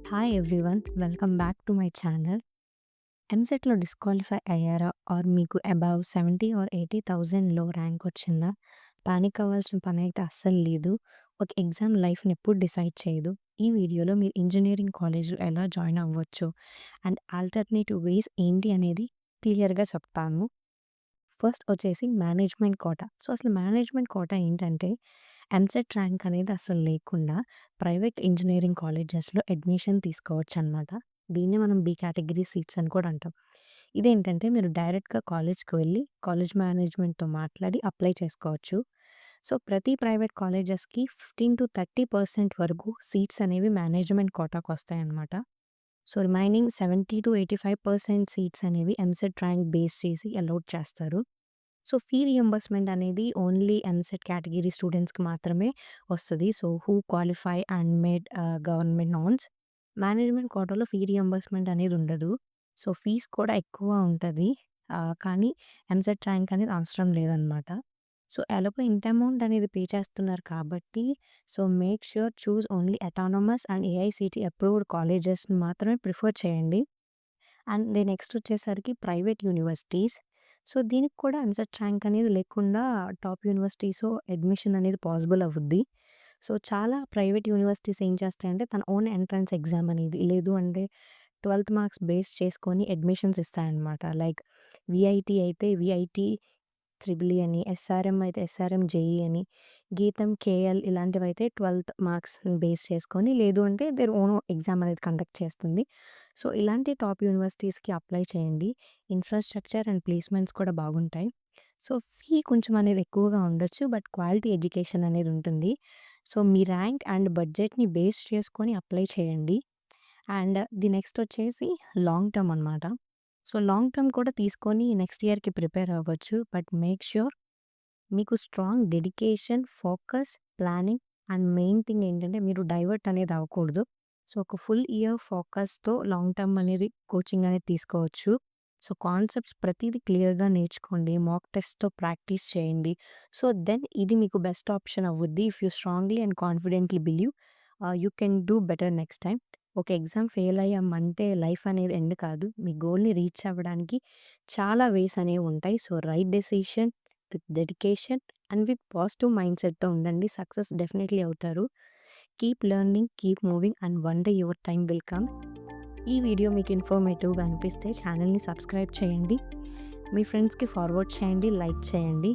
Hi everyone, welcome back to my channel. ఎంసెట్‌లో disqualify అయ్యారా? Are మీకు అబవ్ 70 ఆర్ 80,000లో ర్యాంక్ వచ్చిందా? పానిక్ అవ్వాల్సిన పనైతే అస్సలు లేదు. ఒక ఎగ్జామ్ లైఫ్‌ని ఎప్పుడు డిసైడ్ చేయదు. ఈ వీడియోలో మీరు ఇంజినీరింగ్ కాలేజ్‌లో ఎలా జాయిన్ అవ్వచ్చు అండ్ ఆల్టర్‌నేటివ్ వేస్ ఏంటి అనేది క్లియర్‌గా చెప్తాను. ఫస్ట్ వచ్చేసి మేనేజ్మెంట్ కోటా. సో, అసలు మేనేజ్మెంట్ కోటా ఏంటంటే, ఎంసెట్ ర్యాంక్ అనేది అసలు లేకుండా ప్రైవేట్ ఇంజినీరింగ్ కాలేజెస్‌లో అడ్మిషన్ తీసుకోవచ్చనమాట. దీన్నే మనం బి కేటగిరీ సీట్స్ అని కూడా అంటాం. ఇదేంటంటే మీరు డైరెక్ట్‌గా కాలేజ్‌కి వెళ్ళి, కాలేజ్ మేనేజ్మెంట్‌తో మాట్లాడి అప్లై చేసుకోవచ్చు. సో, ప్రతి ప్రైవేట్ కాలేజెస్‌కి 15-30% వరకు సీట్స్ అనేవి మేనేజ్మెంట్ కోటాకొస్తాయనమాట. సో, రిమైనింగ్ 70-85% సీట్స్ అనేవి ఎంసెట్ ర్యాంక్ బేస్ చేసి అలౌట్ చేస్తారు. సో, ఫీ రియంబర్స్‌మెంట్ అనేది ఓన్లీ ఎంసెట్ కేటగిరీ స్టూడెంట్స్‌కి మాత్రమే వస్తది. So, who qualify and made government norms. Management కోటాలో ఫీ రియంబర్స్‌మెంట్ అనేది ఉండదు. సో, ఫీస్ కూడా ఎక్కువ ఉంటది. కానీ ఎంసెట్ ర్యాంక్ అనేది అవసరం లేదనమాట. సో, ఎలాగో ఇంత అమౌంట్ అనేది పే చేస్తున్నారు కాబట్టి, so, make sure choose only autonomous and AICTE approved కాలేజెస్‌ని మాత్రమే ప్రిఫర్ చేయండి. అండ్ నెక్స్ట్ వచ్చేసరికి ప్రైవేట్ యూనివర్సిటీస్. సో, దీనికి కూడా ఎంసెట్ ర్యాంక్ అనేది లేకుండా టాప్ యూనివర్సిటీస్‌లో అడ్మిషన్ అనేది పాసిబుల్ అవుద్ది. సో, చాలా ప్రైవేట్ యూనివర్సిటీస్ ఏం చేస్తాయంటే తన ఓన్ ఎంట్రన్స్ ఎగ్జామ్ అనేది లేదు అంటే 12థ్ మార్క్స్ బేస్ చేసుకొని అడ్మిషన్స్ ఇస్తాయన్నమాట. లైక్ వీఐటీ అయితే వీఐటీ త్రిబుల్ ఈ అని, ఎస్ఆర్ఎం అయితే ఎస్ఆర్ఎం జేఈ అని, గీతం, కేఎల్ ఇలాంటివైతే 12థ్ మార్క్స్ బేస్ చేసుకొని, లేదు అంటే దేర్ ఓన్ ఎగ్జామ్ అనేది కండక్ట్ చేస్తుంది. సో, ఇలాంటి టాప్ యూనివర్సిటీస్‌కి అప్లై చేయండి. ఇన్‌ఫ్రాస్ట్రక్చర్ అండ్ ప్లేస్‌మెంట్స్ కూడా బాగుంటాయి. సో, ఫీ కొంచెం అనేది ఎక్కువగా ఉండొచ్చు. బట్ క్వాలిటీ ఎడ్యుకేషన్ అనేది ఉంటుంది. సో, మీ ర్యాంక్ అండ్ బడ్జెట్‌ని బేస్ చేసుకొని అప్లై చేయండి. అండ్ ది నెక్స్ట్ వచ్చేసి లాంగ్ టర్మ్ అనమాట. సో, లాంగ్ టర్మ్ కూడా తీసుకొని నెక్స్ట్ ఇయర్‌కి ప్రిపేర్ అవ్వచ్చు. బట్ మేక్ ష్యూర్ మీకు strong dedication, focus, planning and main thing ఏంటంటే మీరు డైవర్ట్ అనేది అవ్వకూడదు. సో, ఒక ఫుల్ ఇయర్ ఫోకస్‌తో లాంగ్ టర్మ్ అనేది కోచింగ్ అనేది తీసుకోవచ్చు. సో, కాన్సెప్ట్స్ ప్రతీది క్లియర్‌గా నేర్చుకోండి. మాక్ టెస్ట్‌తో ప్రాక్టీస్ చేయండి. సో, దెన్ ఇది మీకు బెస్ట్ ఆప్షన్ అవ్వుద్ది. If you strongly and confidently believe you can do better next time. ఒక ఎగ్జామ్ ఫెయిల్ అయ్యామంటే లైఫ్ అనేది ఎండ్ కాదు. మీ గోల్‌ని రీచ్ అవ్వడానికి చాలా వేస్ అనేవి ఉంటాయి. So, right decision with dedication and with positive mind సెట్‌తో ఉండండి. సక్సెస్ డెఫినెట్‌లీ అవుతారు. Keep learning, keep moving and one day your time will come. ఈ వీడియో మీకు ఇన్ఫర్మేటివ్‌గా అనిపిస్తే ఛానల్‌ని సబ్స్క్రైబ్ చేయండి. మీ ఫ్రెండ్స్‌కి ఫార్వర్డ్ చేయండి, లైక్ చేయండి.